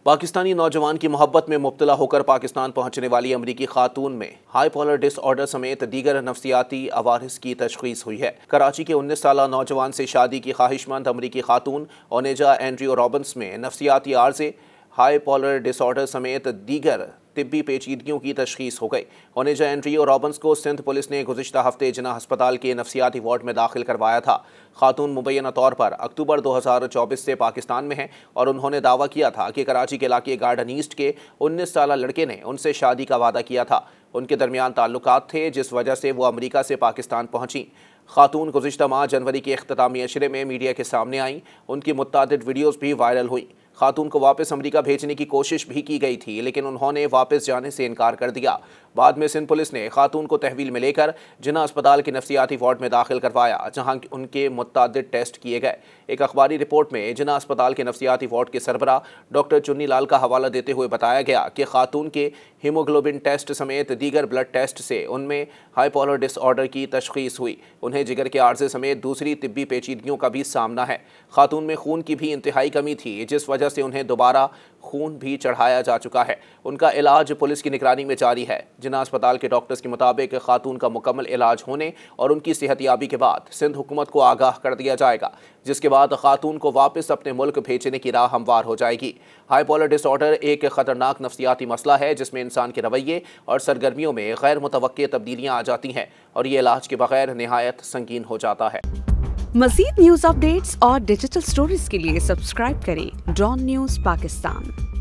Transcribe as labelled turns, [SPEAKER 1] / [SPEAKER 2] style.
[SPEAKER 1] पाकिस्तानी नौजवान की मोहब्बत में मुब्तला होकर पाकिस्तान पहुंचने वाली अमरीकी खातून में हाईपोलर डिसऑर्डर समेत दीगर नफ्सियाती अवारिस की तशखीस हुई है। कराची के 19 साल नौजवान से शादी की ख्वाहिशमंद अमरीकी खातून ओनेजा एंड्रयू रॉबिन्स में नफ्सियाती आर्जे, हाईपोलर डिसऑर्डर समेत दीगर तिब्बी पेचीदगियों की तशखीस हो गई। ओनेजा एंड्रयू रॉबिन्स को सिंध पुलिस ने गुज़िश्ता हफ्ते जिन्ना अस्पताल के नफ्सियाती वार्ड में दाखिल करवाया था। खातून मुबैना तौर पर अक्टूबर 2024 से पाकिस्तान में हैं और उन्होंने दावा किया था कि कराची के इलाके गार्डन ईस्ट के 19 साल लड़के ने उनसे शादी का वादा किया था। उनके दरमियान ताल्लुकात थे, जिस वजह से वो अमरीका से पाकिस्तान पहुंची। खातून गुज़िश्ता माह जनवरी के इख्तितामी अशरे में मीडिया के सामने आई। उनकी मुत्तादिद वीडियोज़ भी वायरल हुई। खातून को वापस अमेरिका भेजने की कोशिश भी की गई थी, लेकिन उन्होंने वापस जाने से इनकार कर दिया। बाद में सिंध पुलिस ने खातून को तहवील में लेकर जिन्ना अस्पताल के नफ्सियाती वार्ड में दाखिल करवाया, जहां उनके मुत्तादिद टेस्ट किए गए। एक अखबारी रिपोर्ट में जिन्ना अस्पताल के नफ्सियाती वार्ड के सरबराह डॉक्टर चुन्नी लाल का हवाला देते हुए बताया गया कि खातून के हीमोग्लोबिन टेस्ट समेत दीगर ब्लड टेस्ट से उनमें हाईपोलर डिसऑर्डर की तशखीस हुई। उन्हें जिगर के आर्जे समेत दूसरी तिब्बी पेचीदगियों का भी सामना है। खातून में खून की भी इंतहाई कमी थी, जिस वजह से उन्हें दोबारा खून भी चढ़ाया जा चुका है। उनका इलाज पुलिस की निगरानी में जारी है। जिन्ना अस्पताल के डॉक्टर्स के मुताबिक खातून का मुकम्मल इलाज होने और उनकी सेहतियाबी के बाद सिंध हुकूमत को आगाह कर दिया जाएगा, जिसके बाद खातून को वापस अपने मुल्क भेजने की राह हमवार हो जाएगी। हाईपोलर डिसऑर्डर एक खतरनाक नफ्सियाती मसला है, जिसमें इंसान के रवैये और सरगर्मियों में गैर मुतवक्के तब्दीलियाँ आ जाती हैं और ये इलाज के बगैर निहायत संगीन हो जाता है।
[SPEAKER 2] मज़ीद न्यूज़ अपडेट्स और डिजिटल स्टोरीज के लिए सब्सक्राइब करें डॉन न्यूज़ पाकिस्तान।